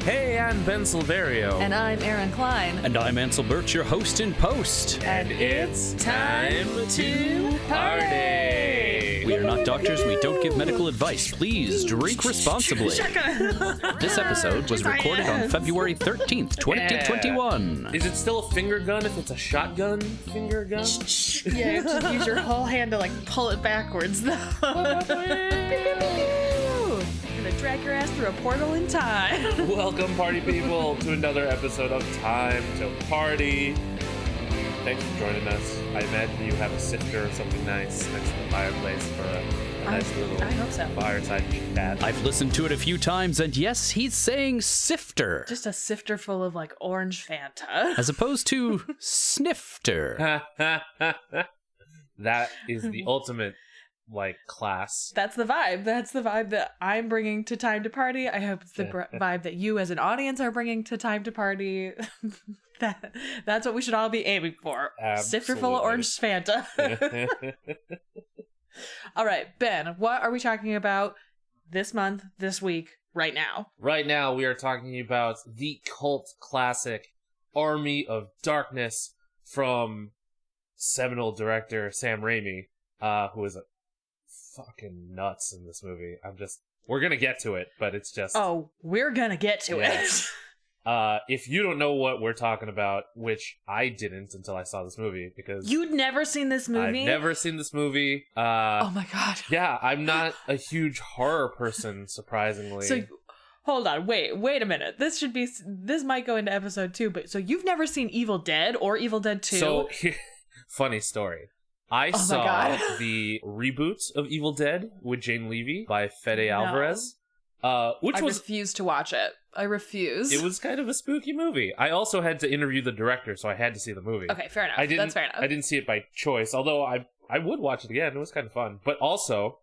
Hey, I'm Ben Silverio. And I'm Aaron Klein. And I'm Ansel Birch, your host in post. And it's time to party! We are not doctors, we don't give medical advice. Please drink responsibly. This episode was recorded on February 13th, 2021. Is it still a finger gun if it's a shotgun finger gun? Yeah, you have to use your whole hand to like pull it backwards though. You're gonna drag your ass through a portal in time. Welcome, party people, to another episode of Time to Party. Thanks for joining us. I imagine you have a sifter or something nice next to the fireplace for a nice little fireside chat. I've listened to it a few times, and yes, he's saying sifter. Just a sifter full of like orange Fanta. As opposed to snifter. That is the ultimate, like, class. That's the vibe. That's the vibe that I'm bringing to Time to Party. I hope it's the vibe that you as an audience are bringing to Time to Party. That's what we should all be aiming for. Absolutely. Sifter full of orange Fanta. All right, Ben, what are we talking about this month, this week, right now? Right now, we are talking about the cult classic Army of Darkness from seminal director Sam Raimi, who is a fucking nuts in this movie. We're gonna get to it, but it's just... Oh, we're gonna get to it. If you don't know what we're talking about, which I didn't until I saw this movie, because... You'd never seen this movie? I've never seen this movie. Oh my god. Yeah, I'm not a huge horror person, surprisingly. So, hold on, wait a minute. This might go into episode 2, but so you've never seen Evil Dead or Evil Dead 2? So, funny story. I saw the reboot of Evil Dead with Jane Levy by Fede Alvarez. I refuse to watch it. I refuse. It was kind of a spooky movie. I also had to interview the director, so I had to see the movie. Okay, fair enough. That's fair enough. I didn't see it by choice, although I would watch it again. It was kind of fun. But also,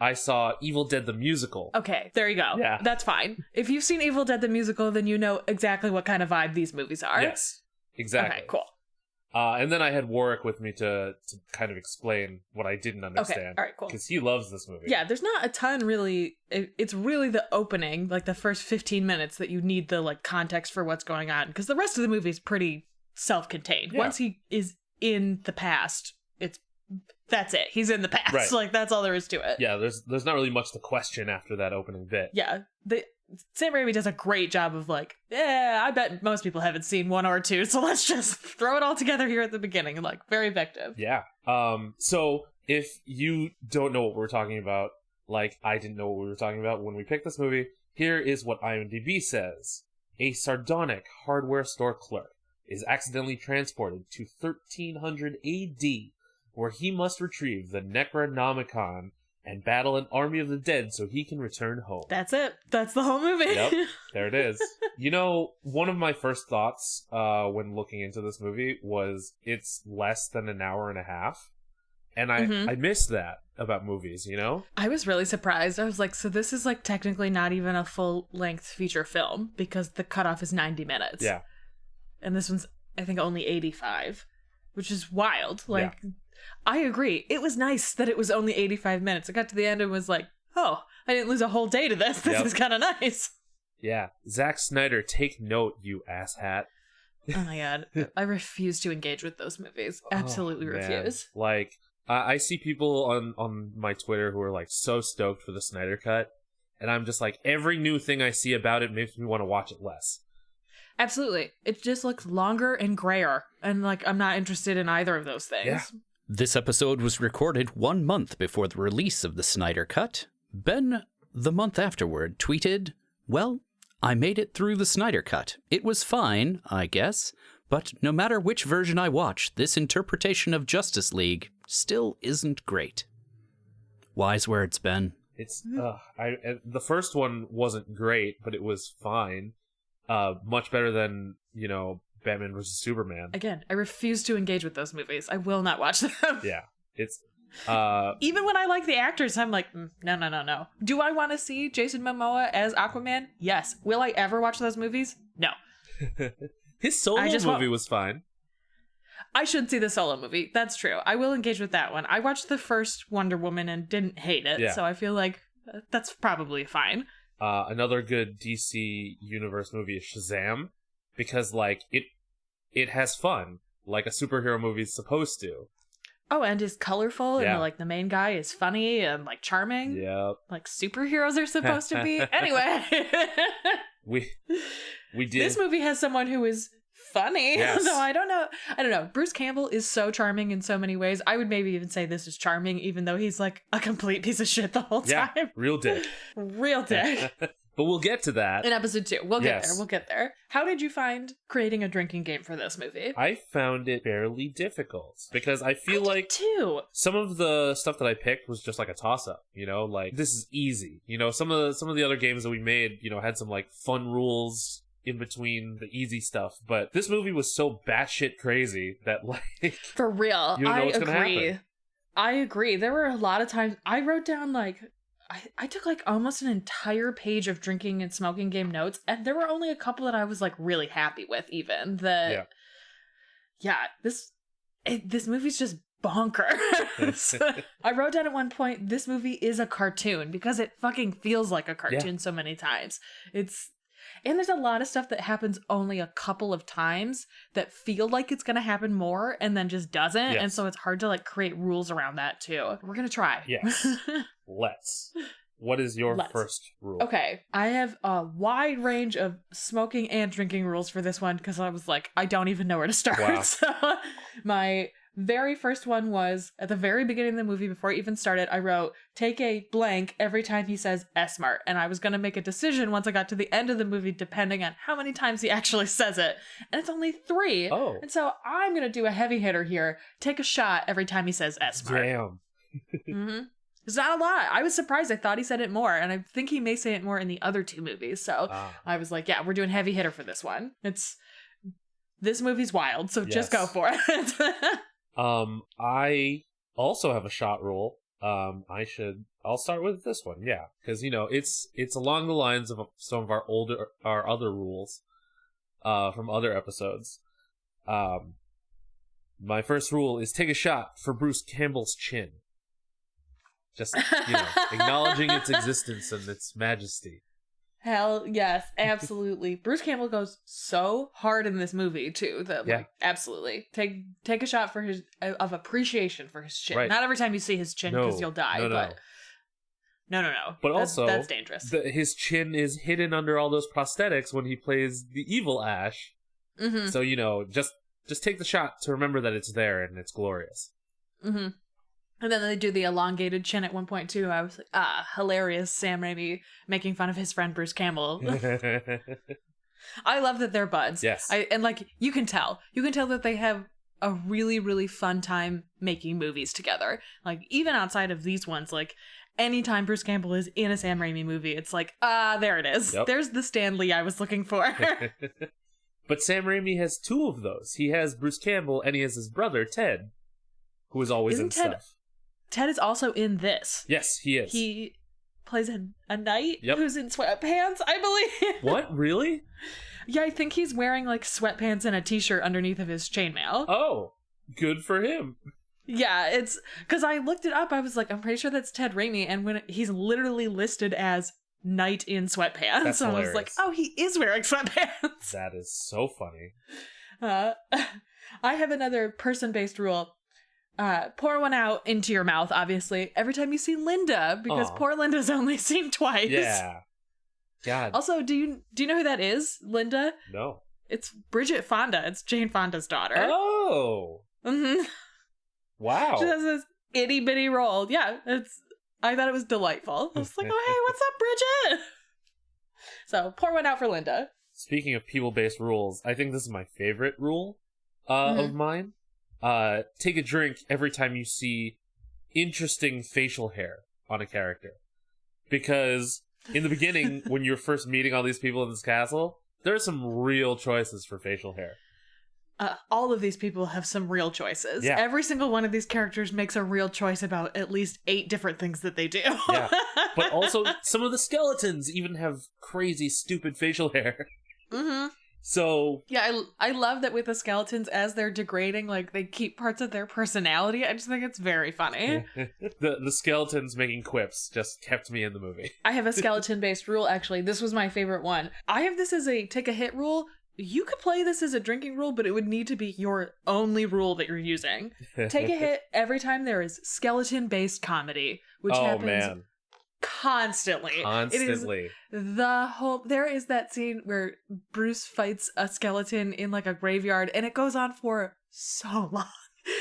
I saw Evil Dead the Musical. Okay, there you go. Yeah. That's fine. If you've seen Evil Dead the Musical, then you know exactly what kind of vibe these movies are. Yes, exactly. Okay, cool. And then I had Warwick with me to kind of explain what I didn't understand. Okay, all right, cool. Because he loves this movie. Yeah, there's not a ton really. It's really the opening, like the first 15 minutes that you need the like context for what's going on. Because the rest of the movie is pretty self-contained. Yeah. Once he is in the past, that's it. He's in the past. Right. Like that's all there is to it. Yeah, there's not really much to question after that opening bit. Yeah, Sam Raimi does a great job of like, I bet most people haven't seen 1 or 2, so let's just throw it all together here at the beginning, like very effective. Yeah. So if you don't know what we're talking about, like I didn't know what we were talking about when we picked this movie, here is what IMDb says. A sardonic hardware store clerk is accidentally transported to 1300 AD, where he must retrieve the Necronomicon and battle an army of the dead so he can return home. That's it. That's the whole movie. Yep, there it is. You know, one of my first thoughts when looking into this movie was it's less than an hour and a half. And I miss that about movies, you know? I was really surprised. I was like, so this is like technically not even a full-length feature film because the cutoff is 90 minutes. Yeah. And this one's, I think, only 85, which is wild. Like... Yeah. I agree. It was nice that it was only 85 minutes. I got to the end and was like, oh, I didn't lose a whole day to this. This is kind of nice. Yeah. Zack Snyder, take note, you asshat. Oh my god. I refuse to engage with those movies. Absolutely refuse. Like, I see people on my Twitter who are like so stoked for the Snyder Cut. And I'm just like, every new thing I see about it makes me want to watch it less. Absolutely. It just looks longer and grayer. And like, I'm not interested in either of those things. Yeah. This episode was recorded 1 month before the release of the Snyder Cut. Ben, the month afterward, tweeted, "Well, I made it through the Snyder Cut. It was fine, I guess, but no matter which version I watch, this interpretation of Justice League still isn't great." Wise words, Ben. It's the first one wasn't great, but it was fine. Much better than, you know, Batman vs. Superman. Again, I refuse to engage with those movies. I will not watch them. Yeah. It's even when I like the actors, I'm like, no. Do I want to see Jason Momoa as Aquaman? Yes. Will I ever watch those movies? No. His solo movie was fine. I should see the solo movie. That's true. I will engage with that one. I watched the first Wonder Woman and didn't hate it, so I feel like that's probably fine. Another good DC Universe movie is Shazam, because like it has fun like a superhero movie is supposed to. Oh, and is colorful, Yeah. and like the main guy is funny and like charming. Yep. Like superheroes are supposed to be. Anyway, We did. this movie has someone who is funny. Yes. So I don't know. Bruce Campbell is so charming in so many ways. I would maybe even say this is charming, even though he's like a complete piece of shit the whole Yeah, time. real dick. Real dick. But we'll get to that. In episode 2. We'll get Yes. there. We'll get there. How did you find creating a drinking game for this movie? I found it fairly difficult because I feel I did like too. some of the stuff that I picked was just like a toss up, you know, like this is easy. You know, some of the other games that we made, you know, had some like fun rules in between the easy stuff, but this movie was so batshit crazy that like For real. you don't know I what's gonna agree. happen. I agree. There were a lot of times I wrote down like I took like almost an entire page of drinking and smoking game notes, and there were only a couple that I was like really happy with. Even that, this movie's just bonkers. I wrote down at one point, this movie is a cartoon because it fucking feels like a cartoon so many times. And there's a lot of stuff that happens only a couple of times that feel like it's going to happen more and then just doesn't. Yes. And so it's hard to like create rules around that too. We're going to try. Yes. Let's. What is your Let's. first rule? Okay. I have a wide range of smoking and drinking rules for this one because I was like, I don't even know where to start. Wow. So my very first one was at the very beginning of the movie before it even started. I wrote, take a blank every time he says S-Mart. And I was going to make a decision once I got to the end of the movie, depending on how many times he actually says it. And it's only 3. Oh. And so I'm going to do a heavy hitter here. Take a shot every time he says S-Mart. Damn. Mm-hmm. It's not a lot. I was surprised. I thought he said it more. And I think he may say it more in the other 2 movies. So I was like, yeah, we're doing heavy hitter for this one. This movie's wild. So just go for it. I also have a shot rule. I'll start with this one, yeah, because you know it's along the lines of some of our other rules, from other episodes. My first rule is take a shot for Bruce Campbell's chin. Just acknowledging its existence and its majesty. Hell yes, absolutely. Bruce Campbell goes so hard in this movie too. That absolutely take a shot for his of appreciation for his chin. Right. Not every time you see his chin because you'll die. But no. But also that's dangerous. His chin is hidden under all those prosthetics when he plays the evil Ash. Mm-hmm. So just take the shot to remember that it's there and it's glorious. Mm-hmm. And then they do the elongated chin at one point too. I was like, hilarious, Sam Raimi making fun of his friend Bruce Campbell. I love that they're buds. Yes. And like you can tell that they have a really, really fun time making movies together. Like even outside of these ones, like anytime Bruce Campbell is in a Sam Raimi movie, it's like, there it is. Yep. There's the Stan Lee I was looking for. But Sam Raimi has 2 of those. He has Bruce Campbell and he has his brother Ted, who is always in stuff. Ted is also in this. Yes, he is. He plays a knight who's in sweatpants, I believe. What? Really? Yeah, I think he's wearing like sweatpants and a t-shirt underneath of his chainmail. Oh, good for him. Yeah, it's because I looked it up. I was like, I'm pretty sure that's Ted Raimi. And when he's literally listed as knight in sweatpants. That's so hilarious. I was like, oh, he is wearing sweatpants. That is so funny. I have another person-based rule. Pour one out into your mouth, obviously, every time you see Linda, because poor Linda's only seen twice. Yeah. God. Also, do you know who that is, Linda? No. It's Bridget Fonda. It's Jane Fonda's daughter. Oh. Mm-hmm. Wow. She has this itty bitty role. Yeah, I thought it was delightful. I was like, oh, hey, what's up, Bridget? So, pour one out for Linda. Speaking of people-based rules, I think this is my favorite rule of mine. Take a drink every time you see interesting facial hair on a character. Because in the beginning, when you're first meeting all these people in this castle, there are some real choices for facial hair. All of these people have some real choices. Yeah. Every single one of these characters makes a real choice about at least 8 different things that they do. Yeah. But also, some of the skeletons even have crazy, stupid facial hair. Mm-hmm. So yeah, I love that with the skeletons, as they're degrading, like they keep parts of their personality. I just think it's very funny. the skeletons making quips just kept me in the movie. I have a skeleton-based rule, actually. This was my favorite one. I have this as a take a hit rule. You could play this as a drinking rule, but it would need to be your only rule that you're using. Take a hit every time there is skeleton-based comedy, which happens constantly. It is the whole. There is that scene where Bruce fights a skeleton in like a graveyard, and it goes on for so long.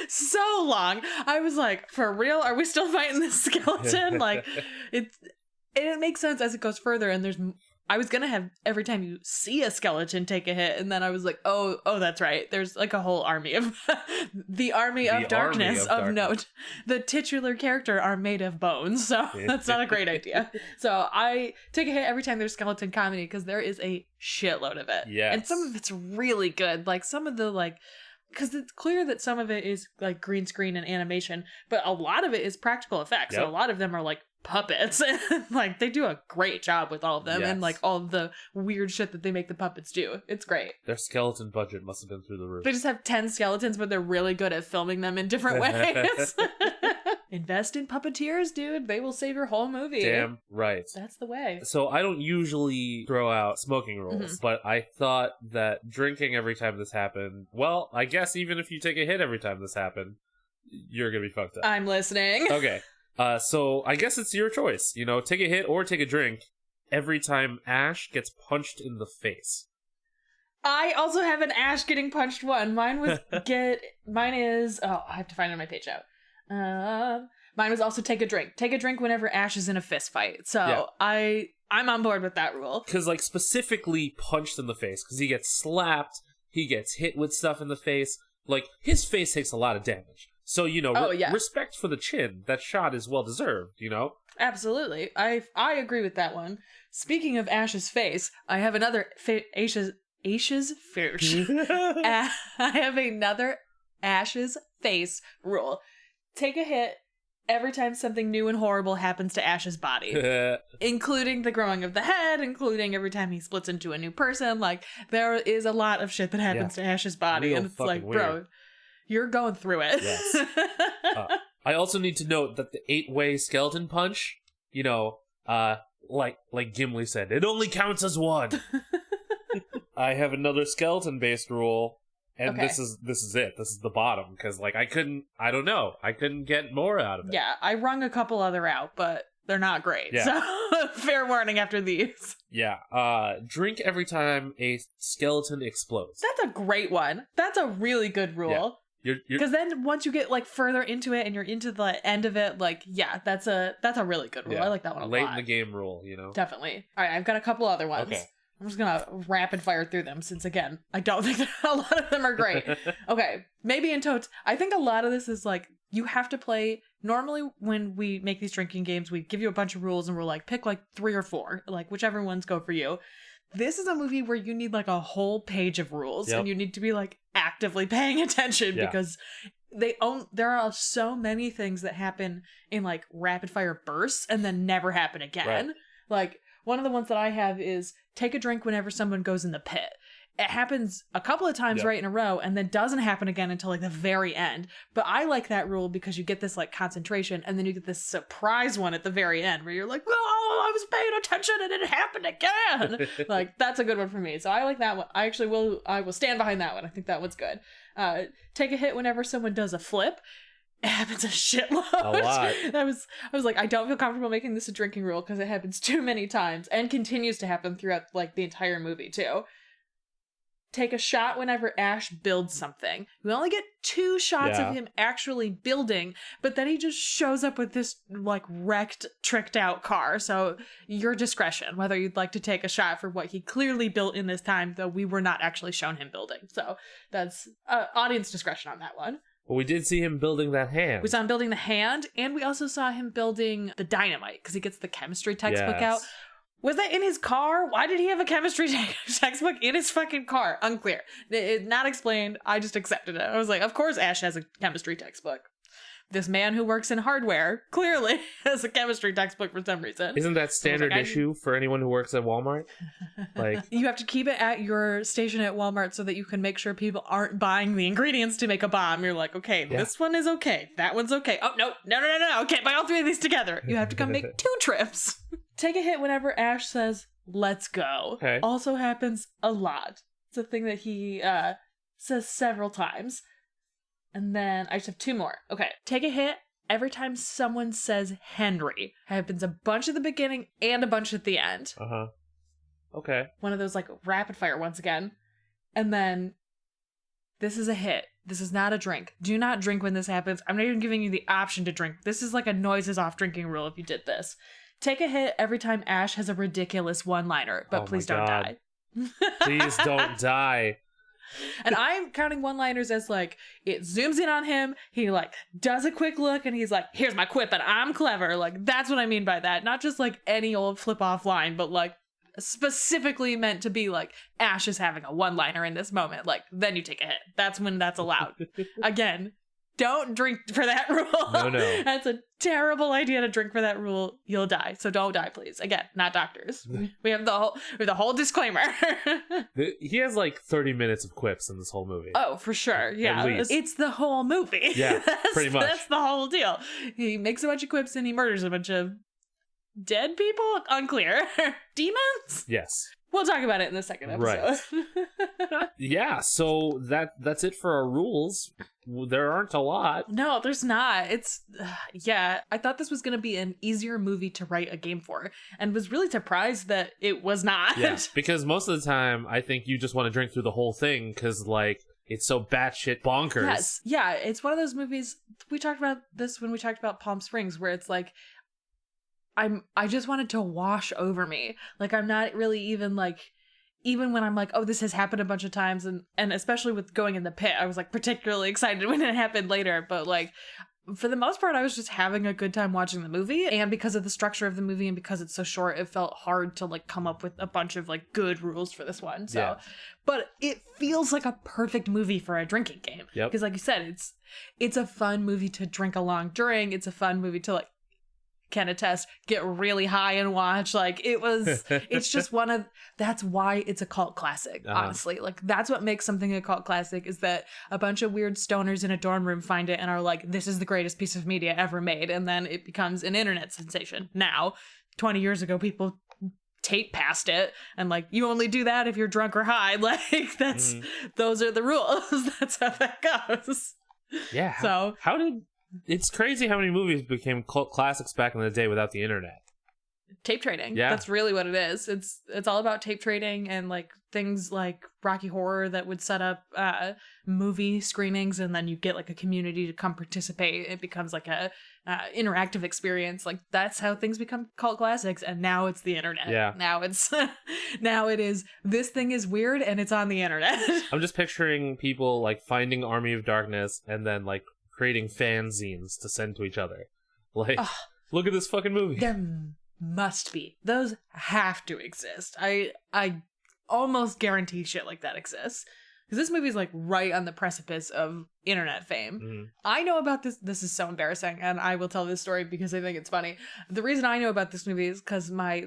So long. I was like, for real? Are we still fighting this skeleton? Like, it makes sense as it goes further, and I was gonna have every time you see a skeleton take a hit, and then I was like, oh, that's right. There's like a whole army of the army of darkness of note. The titular character are made of bones, so that's not a great idea. So I take a hit every time there's skeleton comedy because there is a shitload of it. Yeah, and some of it's really good. Like some of the because it's clear that some of it is like green screen and animation, but a lot of it is practical effects. Yep. So a lot of them are like puppets. Like they do a great job with all of them, and like all of the weird shit that they make the puppets do. It's great. Their skeleton budget must have been through the roof. They just have 10 skeletons, but they're really good at filming them in different ways. Invest in puppeteers, dude. They will save your whole movie. Damn right. That's the way. So I don't usually throw out smoking rules, but I thought that drinking every time this happened, well, I guess even if you take a hit every time this happened, you're gonna be fucked up. I'm listening. Okay. So I guess it's your choice. You know, take a hit or take a drink every time Ash gets punched in the face. I also have an Ash getting punched one. Mine is I have to find it on my page out. Mine was also take a drink. Take a drink whenever Ash is in a fist fight. So yeah. I'm on board with that rule. Because like specifically punched in the face, because he gets slapped, he gets hit with stuff in the face. Like his face takes a lot of damage. So, you know, respect for the chin. That shot is well deserved, you know? Absolutely. I agree with that one. Speaking of Ash's face, I have another Ash's face. I have another Ash's face rule. Take a hit every time something new and horrible happens to Ash's body. Including the growing of the head, including every time he splits into a new person. Like, there is a lot of shit that happens to Ash's body. And it's like, bro, you're going through it. Yes. I also need to note that the 8-way skeleton punch, you know, like Gimli said, it only counts as one. I have another skeleton-based rule, and this is it. This is the bottom, because like I couldn't get more out of it. Yeah, I wrung a couple other out, but they're not great. Yeah. So fair warning after these. Yeah. Drink every time a skeleton explodes. That's a great one. That's a really good rule. Yeah. Because then once you get like further into it and you're into the end of it, like, yeah, that's a really good rule. I like that one a lot. Late in the game rule, you know? Definitely. All right, I've got a couple other ones. Okay. I'm just gonna rapid fire through them since, again, I don't think a lot of them are great. Okay, maybe in totes. I think a lot of this is like, you have to play. Normally when we make these drinking games, we give you a bunch of rules and we're like, pick like 3 or 4, like whichever ones go for you. This is a movie where you need like a whole page of rules, and you need to be like actively paying attention because there are so many things that happen in like rapid fire bursts and then never happen again. Right. Like, one of the ones that I have is take a drink whenever someone goes in the pit. It happens a couple of times right in a row and then doesn't happen again until like the very end. But I like that rule because you get this like concentration and then you get this surprise one at the very end where you're like, oh, I was paying attention and it happened again. Like, that's a good one for me. So I like that one. I will stand behind that one. I think that one's good. Take a hit whenever someone does a flip. It happens a shitload. A lot. I was like, I don't feel comfortable making this a drinking rule because it happens too many times and continues to happen throughout like the entire movie too. Take a shot whenever Ash builds something. We only get 2 shots of him actually building, but then he just shows up with this like wrecked, tricked out car. So your discretion, whether you'd like to take a shot for what he clearly built in this time, though we were not actually shown him building. So that's audience discretion on that one. Well, we did see him building that hand. We saw him building the hand, and we also saw him building the dynamite, because he gets the chemistry textbook out. Was that in his car? Why did he have a chemistry textbook in his fucking car? Unclear. It's not explained. I just accepted it. I was like, of course Ash has a chemistry textbook. this man who works in hardware clearly has a chemistry textbook for some reason. Isn't that standard issue for anyone who works at Walmart? Like, you have to keep it at your station at Walmart so that you can make sure people aren't buying the ingredients to make a bomb. You're like, okay, this one is okay. That one's okay. Oh, no. Okay, buy all 3 of these together. You have to come make 2 trips. Take a hit whenever Ash says, let's go. Okay. Also happens a lot. It's a thing that he says several times. And then I just have 2 more. Okay. Take a hit every time someone says Henry. Happens a bunch at the beginning and a bunch at the end. Uh-huh. Okay. One of those like rapid fire once again. And then this is a hit. This is not a drink. Do not drink when this happens. I'm not even giving you the option to drink. This is like a noises off drinking rule if you did this. Take a hit every time Ash has a ridiculous one-liner, but please don't die. Please don't die. And I'm counting one-liners as like, it zooms in on him, he like does a quick look and he's like, here's my quip and I'm clever. Like, that's what I mean by that. Not just like any old flip-off line, but like specifically meant to be like, Ash is having a one-liner in this moment. Like, then you take a hit. That's when that's allowed. Again, don't drink for that rule. No. That's a terrible idea to drink for that rule. You'll die. So don't die, please. Again, not doctors. We have the whole disclaimer. He has like 30 minutes of quips in this whole movie. Oh, for sure. Yeah. It's the whole movie. Yeah, pretty much. That's the whole deal. He makes a bunch of quips and he murders a bunch of dead people? Unclear. Demons? Yes. We'll talk about it in the second episode. Right. Yeah, so that's it for our rules. There aren't a lot. No, there's not. It's, yeah, I thought this was going to be an easier movie to write a game for, and was really surprised that it was not. Yeah, because most of the time, I think you just want to drink through the whole thing, because, like, it's so batshit bonkers. Yes, yeah, it's one of those movies, we talked about this when we talked about Palm Springs, where it's like, I just wanted to wash over me. Like, I'm not really even like, even when I'm like, oh, this has happened a bunch of times, and especially with going in the pit, I was like particularly excited when it happened later. But like, for the most part, I was just having a good time watching the movie. And because of the structure of the movie and because it's so short, it felt hard to like come up with a bunch of like good rules for this one. So, but it feels like a perfect movie for a drinking game. Because like you said, it's a fun movie to drink along during. It's a fun movie to like, can attest, get really high and watch. Like, it's just that's why it's a cult classic, honestly. Like, that's what makes something a cult classic, is that a bunch of weird stoners in a dorm room find it and are like, this is the greatest piece of media ever made. And then it becomes an internet sensation. Now, 20 years ago, people tape past it, and like, you only do that if you're drunk or high. Like, those are the rules. That's how that goes. Yeah. So it's crazy how many movies became cult classics back in the day without the internet. Tape trading. Yeah. That's really what it is. It's all about tape trading and like things like Rocky Horror that would set up movie screenings, and then you get like a community to come participate. It becomes like a interactive experience. Like, that's how things become cult classics. And now it's the internet. Yeah. Now it is, this thing is weird and it's on the internet. I'm just picturing people like finding Army of Darkness and then like creating fanzines to send to each other. Like, look at this fucking movie. There must be. Those have to exist. I almost guarantee shit like that exists. Because this movie is like right on the precipice of internet fame. Mm-hmm. I know about this. This is so embarrassing, and I will tell this story because I think it's funny. The reason I know about this movie is because my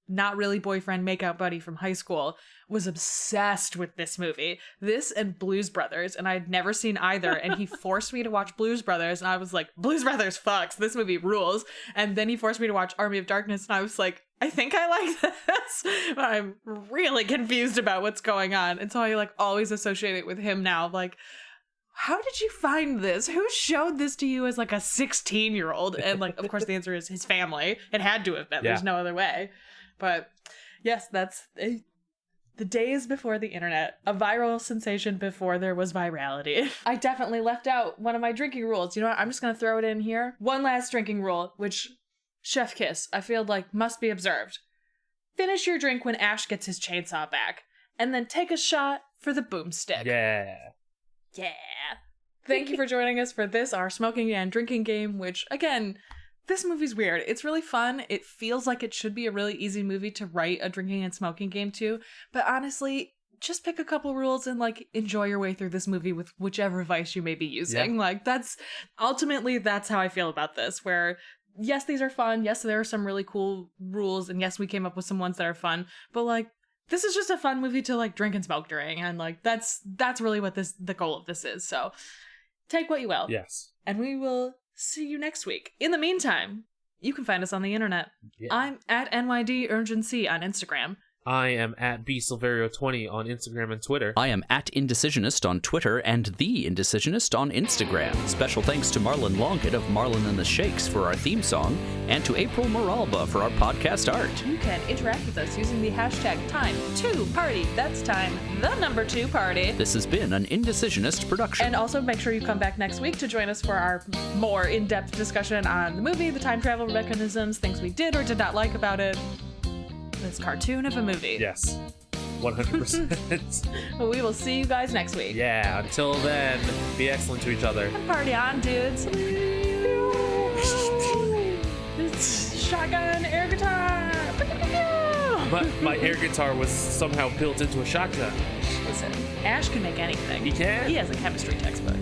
not really boyfriend makeout buddy from high school was obsessed with this movie. This and Blues Brothers, and I'd never seen either, and he forced me to watch Blues Brothers, and I was like, Blues Brothers fucks, this movie rules. And then he forced me to watch Army of Darkness, and I was like, I think I like this, but I'm really confused about what's going on. And so I like always associate it with him now. Like, how did you find this? Who showed this to you as like a 16-year-old? And like, of course the answer is his family. It had to have been. Yeah. There's no other way. But yes, that's the days before the internet. A viral sensation before there was virality. I definitely left out one of my drinking rules. You know what? I'm just going to throw it in here. One last drinking rule, which, chef kiss, I feel like must be observed. Finish your drink when Ash gets his chainsaw back, and then take a shot for the boomstick. Yeah. Yeah. Thank you for joining us for this, our smoking and drinking game, which, again, this movie's weird. It's really fun. It feels like it should be a really easy movie to write a drinking and smoking game to, but honestly, just pick a couple rules and like enjoy your way through this movie with whichever vice you may be using. Like that's how I feel about this, where yes, these are fun. Yes, there are some really cool rules, and yes, we came up with some ones that are fun, but like this is just a fun movie to like drink and smoke during, and like that's really what the goal of this is. So take what you will. Yes. And we will see you next week. In the meantime, you can find us on the internet. Yeah. I'm at NYD Urgency on Instagram. I am at bsilverio20 on Instagram and Twitter. I am at Indecisionist on Twitter and The Indecisionist on Instagram. Special thanks to Marlon Longett of Marlon and the Shakes for our theme song, and to April Moralba for our podcast art. You can interact with us using the hashtag #Time2Party. That's time, the number 2 party. This has been an Indecisionist production. And also make sure you come back next week to join us for our more in-depth discussion on the movie, the time travel mechanisms, things we did or did not like about it. This cartoon of a movie. Yes, 100%. We will see you guys next week. Yeah, until then, be excellent to each other. Party on, dudes. Shotgun air guitar. My air guitar was somehow built into a shotgun. Listen, Ash can make anything. He can? He has a chemistry textbook.